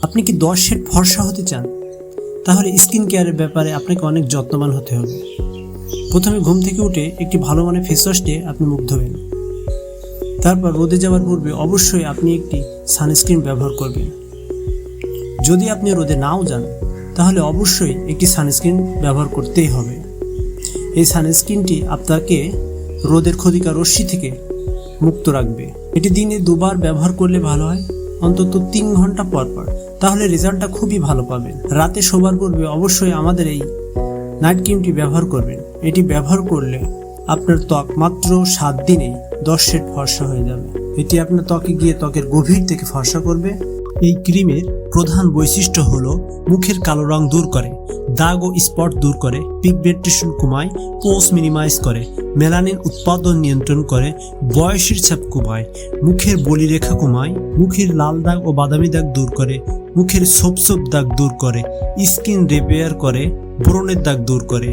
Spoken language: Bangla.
আপনি কি 10 শেড ফর্সা হতে চান? তাহলে স্কিন কেয়ারের ব্যাপারে আপনাকে অনেক যত্নবান হতে হবে। প্রথমে ঘুম থেকে উঠে একটি ভালো মানের ফেস ওয়াশ দিয়ে আপনি মুখ ধোবেন। তারপর রোদে যাওয়ার পূর্বে অবশ্যই আপনি একটি সানস্ক্রিন ব্যবহার করবেন। যদি আপনি রোদে নাও যান তাহলে অবশ্যই একটি সানস্ক্রিন ব্যবহার করতেই হবে। এই সানস্ক্রিনটি আপনাকে রোদের ক্ষতিকর রশ্মি থেকে মুক্ত রাখবে। এটি দিনে 2বার ব্যবহার করলে ভালো হয়, অন্তত 3 ঘন্টা পর পর, তাহলে রেজাল্টটা খুবই ভালো পাবেন। রাতে শোবার পূর্বে অবশ্যই আমাদের এই নাইট ক্রিমটি ব্যবহার করবেন। এটি ব্যবহার করলে আপনার ত্বক মাত্র 7 দিনেই 10 শেড ফর্সা হয়ে যাবে। এটি আপনার ত্বকে গিয়ে ত্বকের গভীর থেকে ফর্সা করবে। এই ক্রিমের প্রধান বৈশিষ্ট্য হলো মুখের কালো রং দূর করে, দাগ ও স্পট দূর করে, পিগমেন্টেশন কমায়, পোস মিনিমাইজ করে, মেলানিন উৎপাদন নিয়ন্ত্রণ করে, বয়সের ছাপ কমায়, মুখের বলিরেখা কমায়, মুখের লাল দাগ ও বাদামি দাগ দূর করে, মুখের ছোপ ছোপ দাগ দূর করে, স্কিন রিপেয়ার করে, ব্রণের দাগ দূর করে।